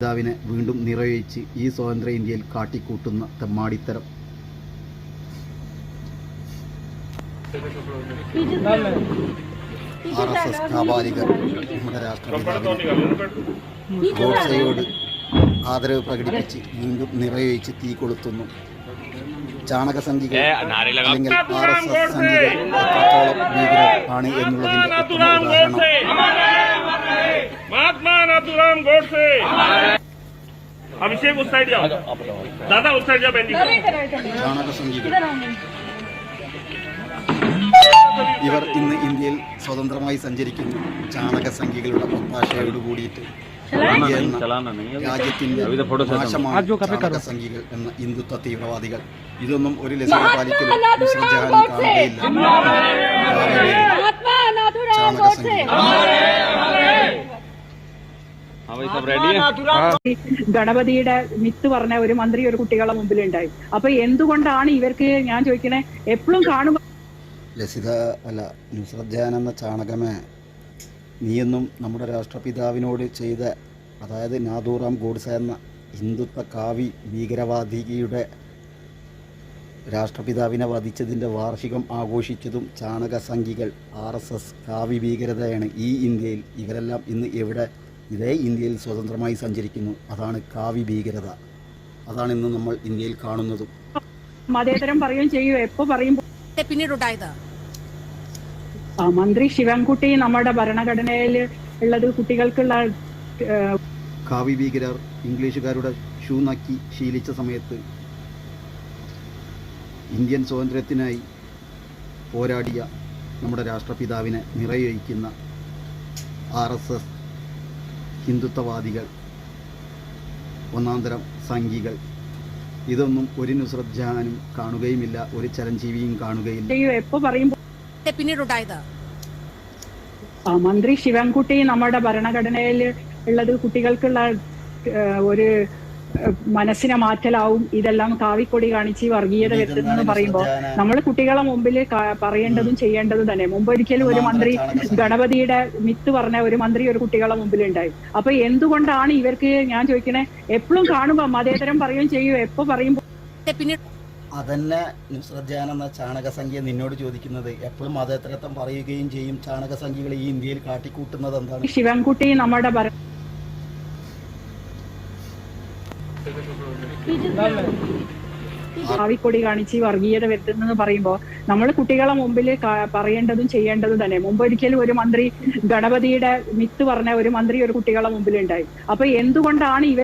പിതാവിനെ വീണ്ടും നിറയൊഴിച്ച് ഈ സ്വതന്ത്ര ഇന്ത്യയിൽ കാട്ടിക്കൂട്ടുന്ന തെമ്മാടിത്തരം. RSS കാപാലികർ നമ്മുടെ രാഷ്ട്രപിതാവിനെ ഗോഡ്സെയോട് ആദരവ് പ്രകടിപ്പിച്ച് വീണ്ടും നിറയൊഴിച്ച് തീ കൊളുത്തുന്നു. ചാണകസംഖികൾ അല്ലെങ്കിൽ RSS സംഖികൾ എത്രത്തോളം ഭീകരർ ആണ് എന്നുള്ളതിന്റെ ഉത്തമ ഉദാഹരണം. अभिषेक उस साइड जाओ, दादा उस साइड जाओ, ചാണകസംഖികൾ ഇവർ ഇന്ന് ഇന്ത്യയിൽ സ്വതന്ത്രമായി സഞ്ചരിക്കുന്നു. ചാണകസംഖികളുടെ ഒത്താശയോട് കൂടിയിട്ട് രാജ്യത്തിന്റെ നാശമാണ് ചാണകസംഖികൾ എന്ന ഹിന്ദുത്വ തീവ്രവാദികൾ. ഇതൊന്നും ഒരു ലസിക പാലിക്കലും വിശ്രജാനും കാണുകയില്ല. ചാണകസംഖികൾ ഗണപതിയുടെ മിത്ത് പറഞ്ഞ ഒരു മന്ത്രി ഒരു കുട്ടികളെ മുമ്പിലുണ്ടായി. അപ്പൊ എന്തുകൊണ്ടാണ് ഇവർക്ക്, ഞാൻ ചോദിക്കണേ, എപ്പോഴും കാണുമ്പോ ലസിത അല്ല നുസ്രത് ജാൻ എന്ന ചാണകമേ, നീയൊന്നും നമ്മുടെ രാഷ്ട്രപിതാവിനോട് ചെയ്ത, അതായത് നാഥൂറാം ഗോഡ്സെ എന്ന ഹിന്ദുത്വ കാവി ഭീകരവാദിയുടെ രാഷ്ട്രപിതാവിനെ വധിച്ചതിൻ്റെ വാർഷികം ആഘോഷിച്ചതും ചാണകസംഖികൾ RSS കാവി ഭീകരതയാണ്. ഈ ഇന്ത്യയിൽ ഇവരെല്ലാം ഇന്ന് എവിടെ? ഇതേ ഇന്ത്യയിൽ സ്വതന്ത്രമായി സഞ്ചരിക്കുന്നു. അതാണ് കാവി ഭീകരത. അതാണ് ഇന്ന് നമ്മൾ ഇന്ത്യയിൽ കാണുന്നതും. മതേതരം പറയുകയും ചെയ്യും. എപ്പോ പറയുമ്പോ പിന്നീടുണ്ടായത് മന്ത്രി ശിവൻകുട്ടി നമ്മുടെ ഭരണഘടനയിൽ ഉള്ളത് കുട്ടികൾക്കുള്ള കാവി ഭീകരർ ഇംഗ്ലീഷുകാരുടെ ഷൂ നക്കി ശീലിച്ച സമയത്ത് ഇന്ത്യൻ സ്വാതന്ത്ര്യത്തിനായി പോരാടിയ നമ്മുടെ രാഷ്ട്രപിതാവിനെ നിറയൊഴിക്കുന്ന RSS ഹിന്ദുത്വവാദികൾ, ഒന്നാന്തരം സംഘികൾ, ഇതൊന്നും ഒരു നുസ്രത് ജാനും കാണുകയുമില്ല, ഒരു ചരഞ്ജീവിയും കാണുകയില്ല. എപ്പോ പറയുമ്പോ പിന്നീടുണ്ടായത് മന്ത്രി ശിവൻകുട്ടി നമ്മുടെ ഭരണഘടനയിൽ ഉള്ളത് കുട്ടികൾക്കുള്ള ഒരു മനസ്സിനെ മാറ്റലാവും. ഇതെല്ലാം കാവിക്കൊടി കാണിച്ച് വർഗീയത വരുത്തുന്നെന്ന് പറയുമ്പോൾ നമ്മൾ കുട്ടികളെ മുമ്പിൽ പറയേണ്ടതും ചെയ്യേണ്ടതും തന്നെ. മുമ്പൊരിക്കലും ഒരു മന്ത്രി ഗണപതിയുടെ മിത്ത് പറഞ്ഞ ഒരു മന്ത്രി ഒരു കുട്ടികളെ മുമ്പിലുണ്ടായി. അപ്പൊ എന്തുകൊണ്ടാണ് ഇവർക്ക്, ഞാൻ ചോദിക്കണേ, എപ്പോഴും കാണുമ്പോ മതേതരം പറയുകയും ചെയ്യും. എപ്പോ പറയുമ്പോ അതന്നെ നുസ്രത് ജാൻ എന്ന ചാണകസംഖ്യ നിന്നോട് ചോദിക്കുന്നത്. എപ്പോഴും മതേതരത്വം പറയുകയും ചെയ്യും ചാണകസംഖ്യകൾ ഈ ഇന്ത്യയിൽ കാട്ടിക്കൂട്ടുന്നത് എന്താണ്? ശിവൻകുട്ടി നമ്മുടെ കാവിക്കൊടി കാണിച്ച് വർഗീയത വരുത്തുന്നെന്ന് പറയുമ്പോൾ നമ്മൾ കുട്ടികളെ മുമ്പിൽ പറയേണ്ടതും ചെയ്യേണ്ടതും തന്നെ. മുമ്പൊരിക്കലും ഒരു മന്ത്രി ഗണപതിയുടെ മിത്ത് പറഞ്ഞ ഒരു മന്ത്രി ഒരു കുട്ടികളെ മുമ്പിലുണ്ടായി. അപ്പൊ എന്തുകൊണ്ടാണ് ഇവർ